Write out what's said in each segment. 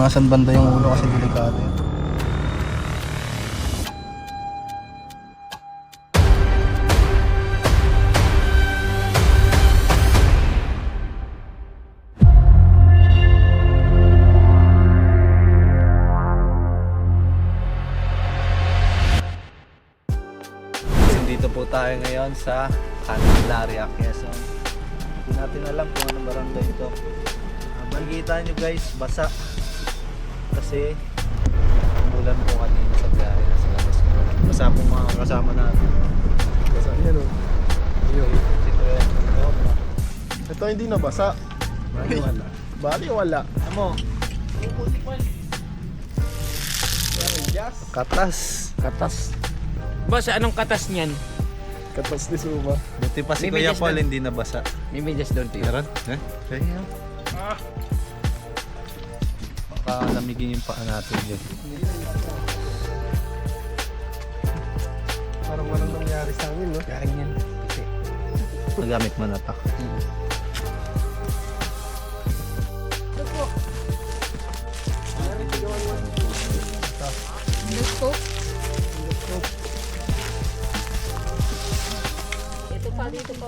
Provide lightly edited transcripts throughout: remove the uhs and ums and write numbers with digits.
nasan banda yung ulo kasi delikado yun. Dito po tayo ngayon sa Candelaria, Quezon. Hindi natin alam kung anong barangay ito. Makikita nyo guys, basa. Kasi umulan po kanina sa biyahe na sa labas ko. Basa po mga kasama natin. Basa yan o. Yun. Ito Ito hindi nabasa. bali wala. Bali wala. Amo, katas. Katas. Boss, anong katas niyan? Katas ni Suma. Buti pa si May Kuya medyas Paul doon. hindi nabasa. May medyas doon tayo. Meron? Kaya baka lamigin yung paa natin dyan. Parang walang nangyari sa amin, no? Garing yan. Kasi, Nagamit mo na tak. Ito pa, dito pa.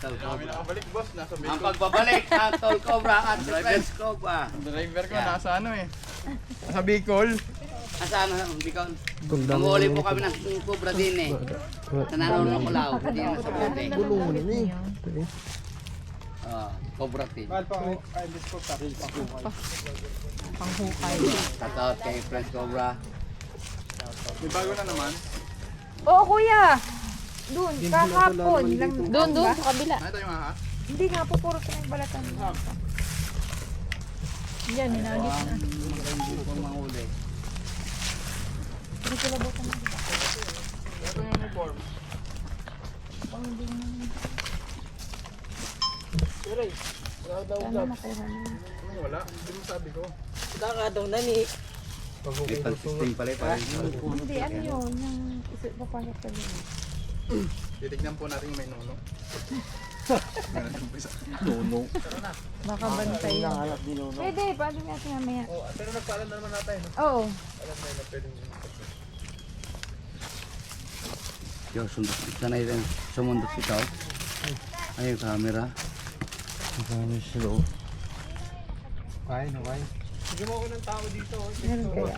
Ang pagbabalik ng Tol Cobra at si Friends Cobra. Driver ko nasa ano eh. Nasa Bicol. Asaan na Bicol? Manguuli po kami ng Cobra din eh. Sa Nanonong Kulao, hindi na sa bote. Gulungan eh. Cobra team. Panghukay. Shoutout kay Friends Cobra. May bago na naman. Oo, kuya. Doon, kahapon. Doon, sa kabila. Ano ito yung ahas? Hindi nga po, puro sa may balatan. Yan, ninagit na. Hindi po manguuli. Hindi sila butan na. Ito yung uniform. Sana nakuha niya. Ano wala? Hindi mo sabi ko. May pan-system pala eh. Parang Hindi, ano yun? Yung isip ko pa sa yun. titignan po natin yung may nuno. Nuno. Baka bantay yun. Pwede, paano natin mamaya? Pero nagpaalam na naman natin. Oo. Alam na yun na pwedeng Yo, sundot. Sanay rin. Sumundot ikaw. Ay, yung camera. Magkano slow? Kain. Meron kaya.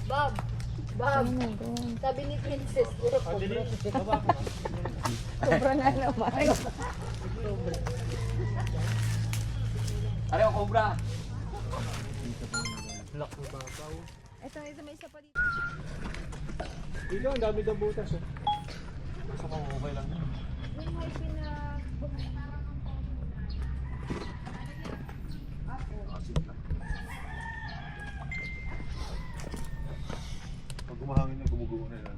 Bob, Ano doon? sabi ni Princess, puro cobra. Sobra na naman. Ano yung Cobra? Ito, may isa pa dito. Dito, ang dami daw butas eh. Basta kung okay lang yun. Yung may Pag gumahangin na, gumugulo na yan.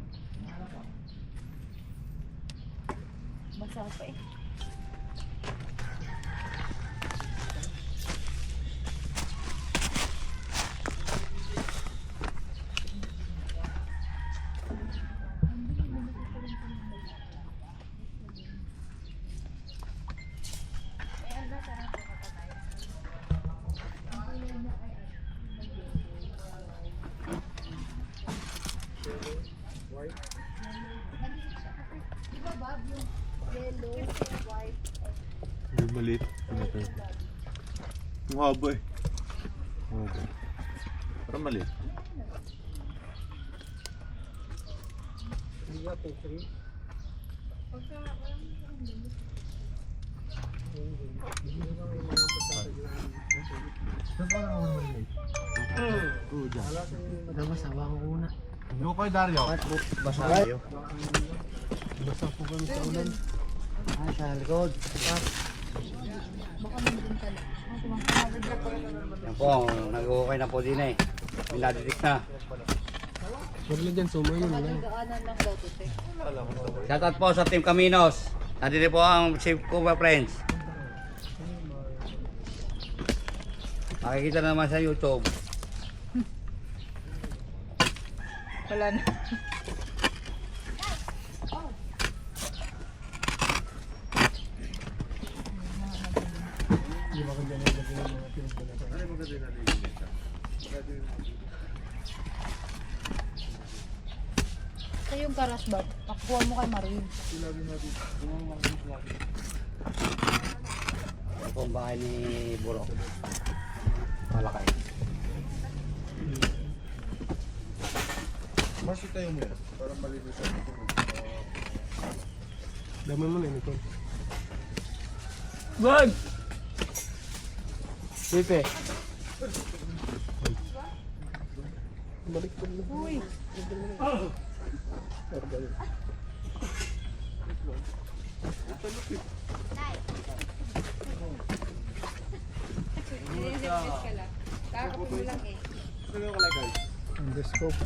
basa pa eh. Yung maliit. Ang haba eh. Parang maliit. Yung kay Dario. Basa kayo. Basta po kami sa ulan. Sa likod. Yan po, nag-okay na po din eh. Pinadidik na. Huwag na dyan, Suma yun. Daanan lang daw to, te. Shoutout po sa Team Caminos. Nandito po ang Chief Cobra Friends. Makikita na naman sa YouTube. Wala na. Ito yung karas ba? Pakuha mo kay Marvin. Ito po ang bahay ni Burok. Malakay. Marcy tayo mo yan. Parang maligo siya. Dami mo na yun ito. Wag! Pipe. Balik ko na. Uy! Kakapin mo lang eh. Endoscope.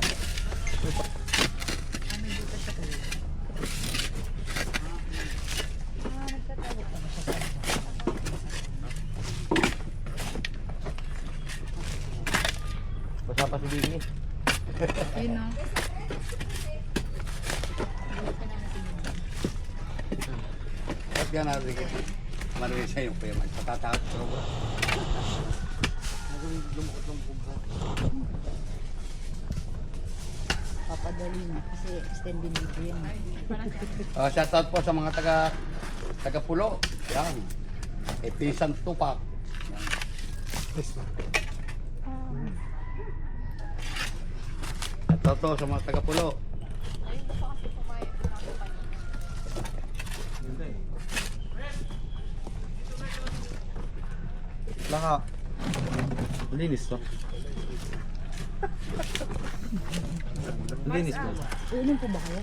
Basta pa si Bigni. Yun o. Ba't ka natin Marvin siya yung kuya. Patatakot ko ba? Papadali na kasi extended dito yun. Shoutout po sa mga taga Pulo. Yan. Episan Tupac. Shoutout po sa mga taga Pulo. Laka. Linis to. Linis mo. Unom po ba kayo?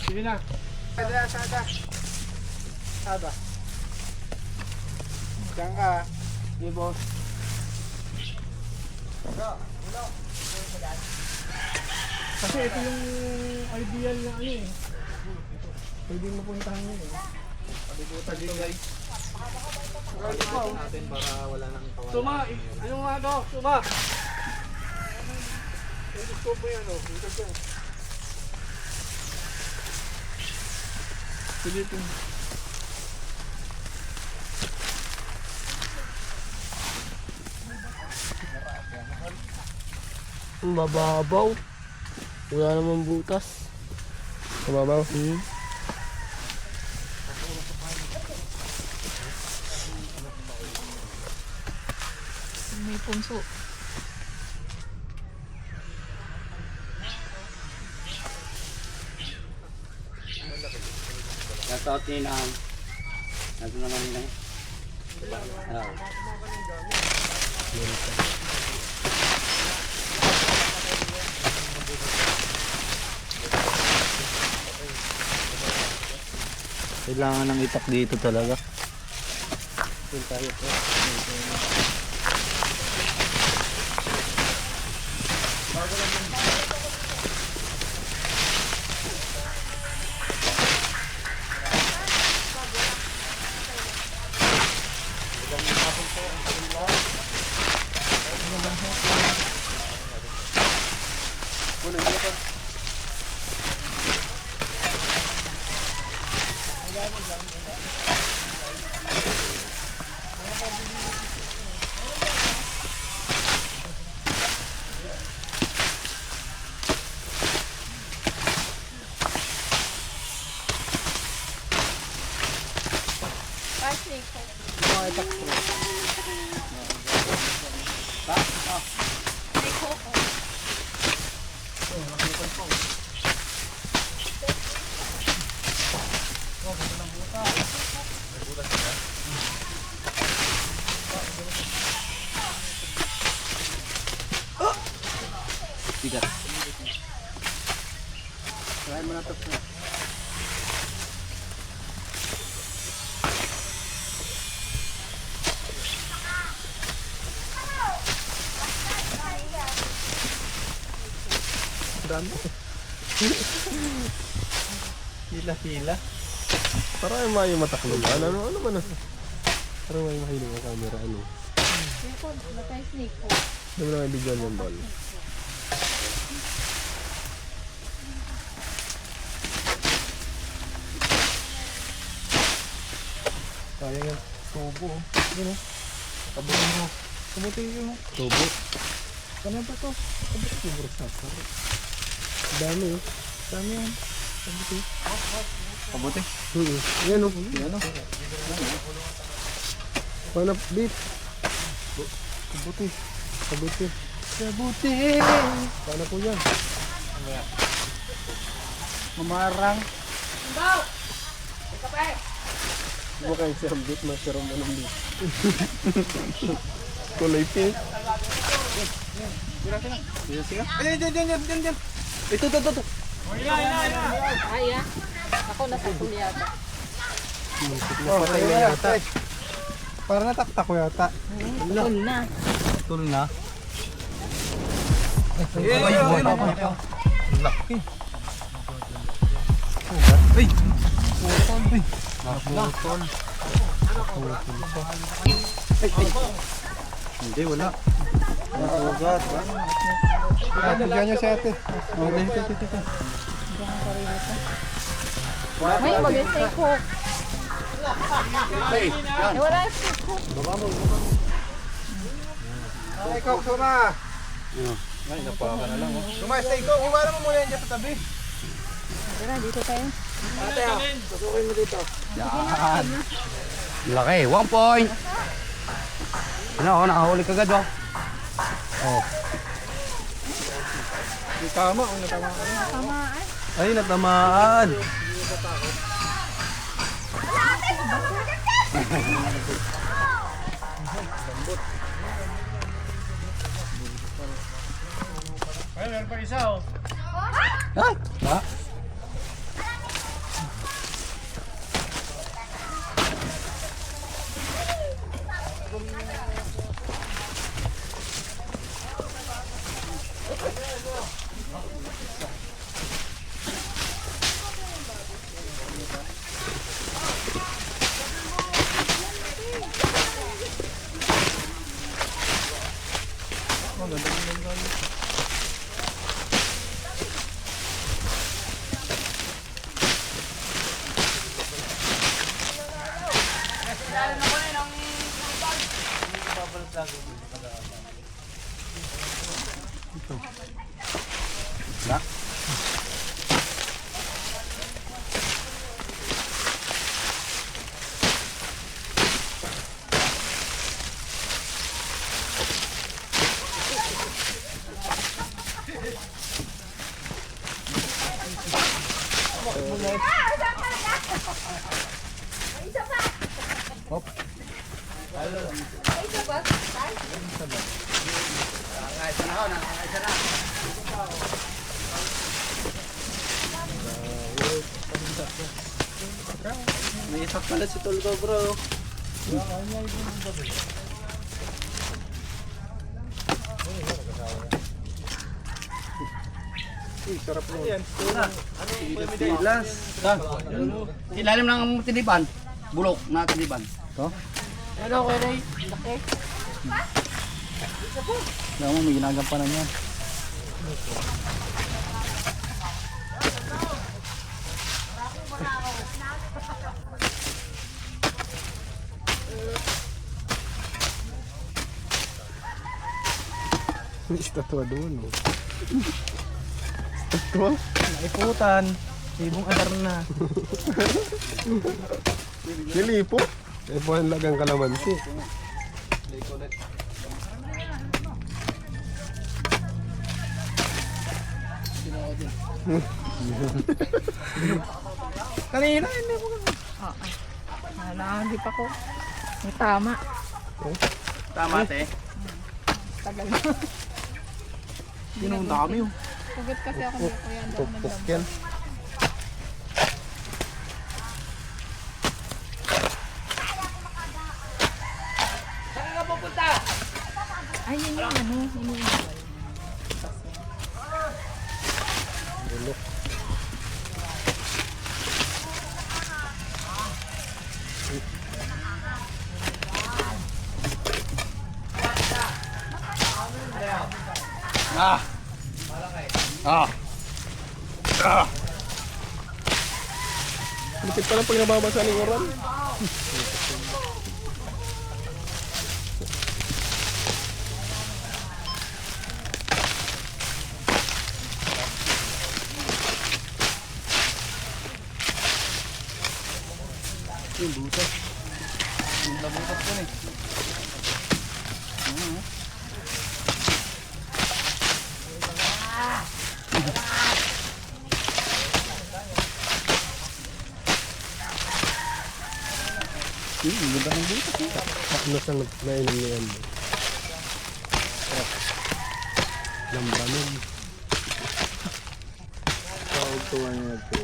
Sige na. Sada. Diyan ka. Sige, boss. Kasi ito yung ideal na ano eh. Pwede mo puntahan yun eh. Palibutan din guys. Natin para wala nang kawalan. Suma! Ano nga to? Suma! Endoscope mo yan o. Dito siya. Sige ito. Mababaw. Wala namang butas. Mababaw. May punso. Shoutout ni Nang. Nato naman nila. Kailangan ng itak dito talaga. Bigat. Try mo na ito. Hila-hila. Parang may mataklog. Ano man ah. Parang may mahiling ang camera. Ano? Yung po, matay snake po. Dami na may bigyan yung ball. Kaya yan. Tubo. Yun o. Kabuti mo. Kabuti yun o. Tubo. Ano ba to? Kabuti yung bursa. Dami o. Dami yan. Kabuti. Kabuti. Yan o. Yan o. Panap beef. Kabuti. Kabuti. Kabuti. Paano po yan? Mamarang. Mukhang serum beef, serum anong beef. Kulay pink. Diyan. Ito. Ay, ah. Ako nasa yata. Patay na yata. Para nataktak ko yata. Tul na. Tul na. Laki. Ay! Naputol. Hindi, wala. Nasugat. Bigyan niyo si ate. Dito. May mag-stay cook. Hey, yan. Eh, wala yung stay cook. Ay, Kok, suma. Ay, napaka na lang. Sumastay ko. Iwanan mo muna yan dyan sa tabi. Tara, dito tayo. Ate, pasukin mo dito. Yan. Laki, 1 point. Ano, nakahuli ka agad, oh. Tama, natama ka. Tamaan. Ay, natamaan. Ay, meron pa isa oh. Ay, ha? May isak pala si Tolgo, bro. Sarap mo. Pilas. Ilalim ng tinipan. Bulok na tinipan. Ano ko rin? Laki. Alam mo, may ginagampanan yan. May estatwa doon. Oh. Estatwa? Naiputan. Ibong adar na. Nilipo? Eh, buwan lagang kalamansi. Kanina, hindi mo. Hindi pa ko. May tama. Tama, te. Tagal na. Yun ang dami oh. Sugat kasi ako dito. Kaya hindi ako Pukpuk nagdamag. yan. Ay, yun yung ano. Yun yung Ah. Ah. Ah. Lupit pala pag nababasa ng oran. Yung butas. Yung nabutas ko eh. Ganda ng butas eh. Taknos ang nainom niya yan. Lambanon. Pautuan niya ito.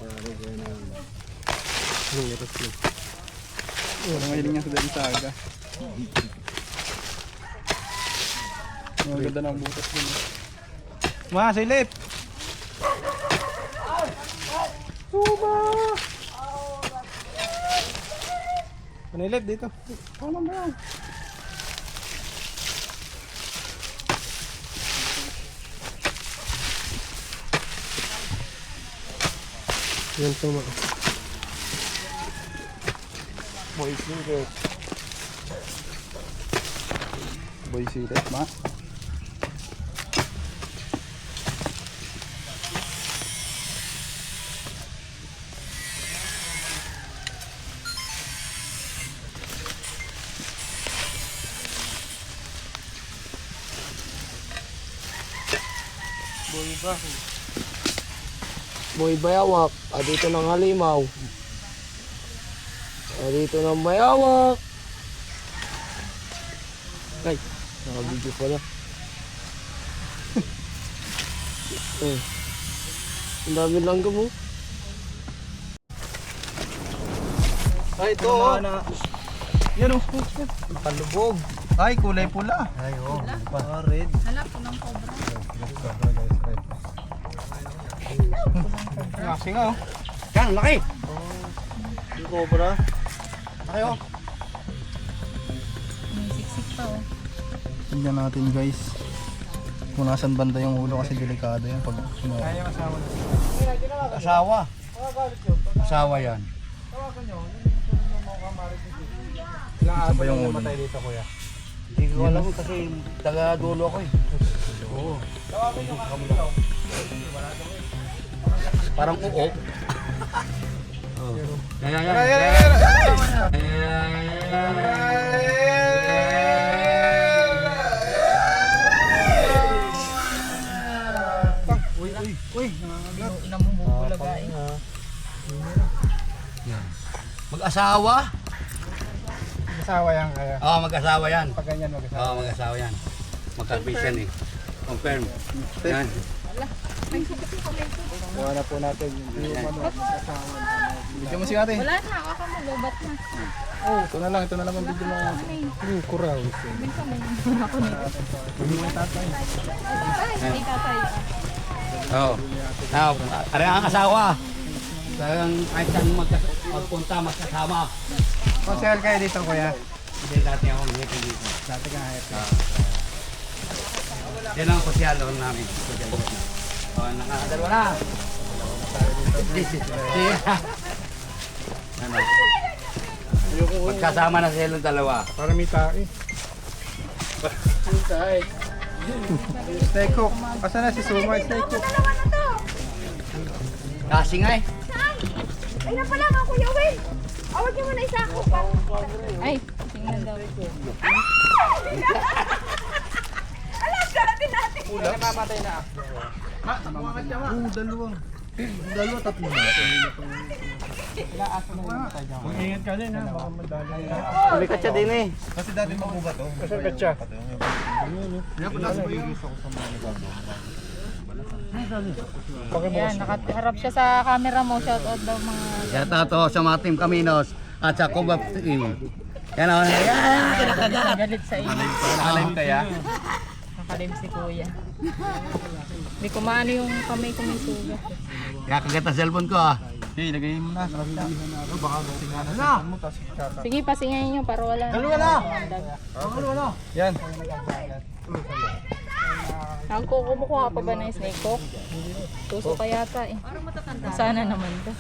Para ganyan. Anong oras na? Parang mahiling nga sa dahil sa aga. Ang ganda ng butas din. Mga silip! Panilip dito. Ano ba yan? Yan tuma. Boy siret. Boy siret ma. Boy bayawak, dito ng halimaw. Dito ng bayawak. Ay, nakabidyo pala. Ang dami lang mo. Ay, ito. Yan o. Palubog. Ay, kulay pula. Ay, oo. Red. Hala, pulang cobra. Kasi nga oh. Yan, laki. Yung cobra. Laki oh. May siksik pa oh. Tingnan natin guys. Kung nasan banda yung ulo kasi delikado yan pag Asawa. Asawa yan. Saan ba yung ulo? dito kuya? Hindi ko alam kasi taga-dulo ako eh. Oo. Parang uok. Oh. Yan. Namumubulaga eh. Mag-asawa? Asawa yan kaya. Oo, mag-asawa yan. Pag ganyan mag-asawa. Oo, mag-asawa yan. Magkapisan eh. Confirm. Yan. Gawa na po natin yung asawa. Video mo si ate. Wala na, ako magubat na. Ito na lang ang video mo. Yung kuraw. Minsan may ako nito. Ay, may tatay. Oo. Now, ari ang asawa. Talagang kahit saan magpunta, magkasama. Konsehal kayo dito kuya. Hindi dati ako ngiti dito. Dati ka happy. Yan ang kusyalo namin. Oo, nakadalawa na. Ano? Magkasama na silang dalawa. Para may tae. Snake hook. Asan na si Suma? Snake hook. Kasi nga eh. Ay, na pala mga Kuya Will. Awag niyo muna isa ako. Ay, tingnan daw. Alam, garatin natin. Namamatay na. Dalawa, tatlo na. Mag-ingat ka din ha. Baka madali na. May katsa din eh. Kasi dati mabugat oh. Asan ka siya? Yan, nakaharap siya sa camera mo. Shout out daw mga Shout out to sa mga Team Caminos at sa Kubap Team. Yan o. Yan. galit sa inyo. Nakalim kaya. Nakalim si Kuya. Hindi ko maano yung kamay ko may sugat. Kakagat ang cellphone ko ah. Okay, lagay mo na. Baka tingnan na mo tapos ikaka. Sige, pasingayin nyo para wala. Dalawa na. Yan. Kumukuha pa ba ng snake hook? Tuso ka yata eh. Sana naman ka.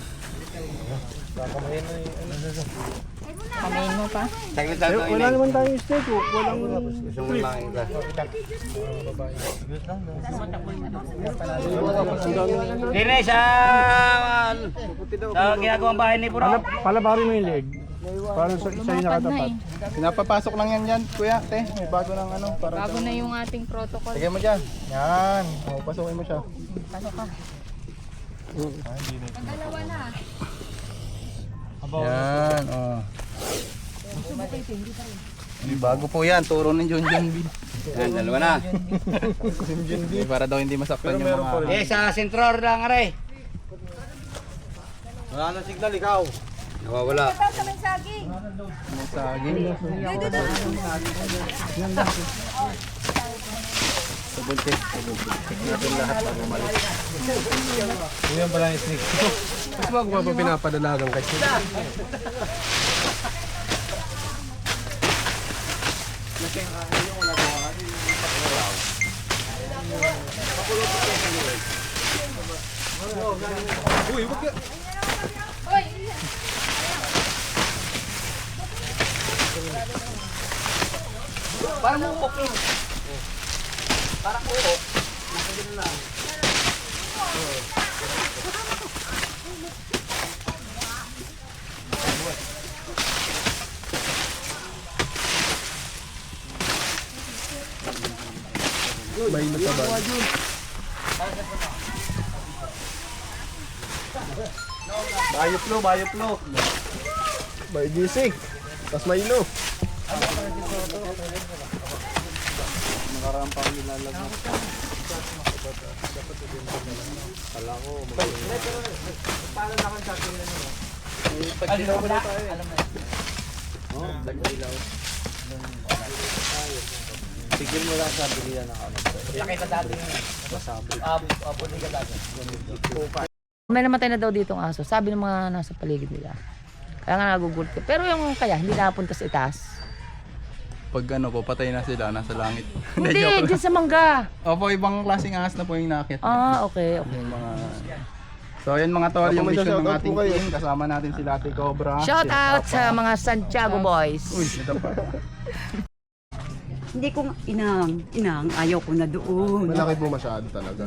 Kamayin mo pa. Saglit lang ito. Wala naman tayong steak. Walang Gusto mo lang ito. Dine sa ginagawang bahay ni Puro. palabarin mo yung leg. Para sa'yo Lumapad na nakatapat. eh. Pinapapasok lang yan dyan, kuya. Te, may bago ng ano. Para Bago na yung ating protocol. Lagyan mo dyan. Yan. O, pasukin mo siya. Pasok ka. Yan, oh. Bago po yan, turo ng John John B. Yan, dalawa na. Para daw hindi masaktan yung mga... Eh, sa sentror lang, aray. Wala na signal, ikaw. Nawawala. Saging. Natin lahat na bumalik. Yan pala yung snake. Mas bago pa ba pinapadalagan kasi? Parang uok eh. Parang uok. May natabag. Bayoplo. May gising. Tapos may ino. Tigil mo lang sa bilihan ng ano. Laki sa dati. Abuli ka dati. May namatay na daw ditong aso. Sabi ng mga nasa paligid nila. Kaya nga nagugulat ka. Pero yung kaya, hindi napunta sa itaas. Pag ano po, patay na sila, nasa langit. Hindi, dyan sa mangga. Opo, ibang klaseng ahas na po yung nakit. Ah, okay. Yung mga... So yan mga tol, yung may mission ng shoutout ating po kayo. team. Kasama natin si Ate Cobra. Shout si out Papa. sa mga Santiago boys. Uy, ito pa. Hindi ko inang, ayaw ko na doon. Malaki po masyado talaga.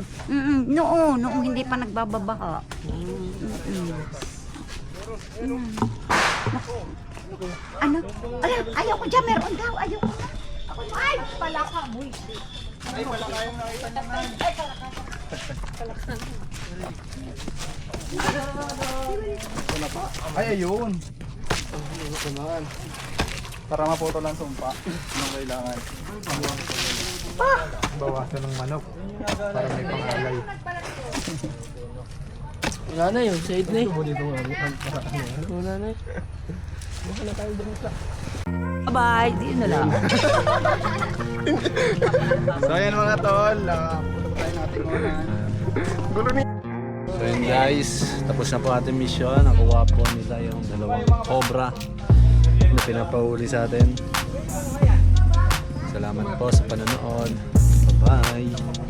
Noong hindi pa nagbababaha. Ano? Ayaw ko dyan, meron daw. Ayaw ko na. Ako, ay, palaka mo. Ay, ayun. Para maputo lang sumpa. Anong kailangan? Bawasan ng manok. Para may pangalay. Wala na yun, shade na eh. Wala na eh. Bye-bye. Di na lang. So yan mga tol, puto tayo natin muna. So yun guys, tapos na po ating mission. Nakuha po nila yung dalawang cobra na pinapahuli sa atin. Salamat po sa panonood. Bye-bye.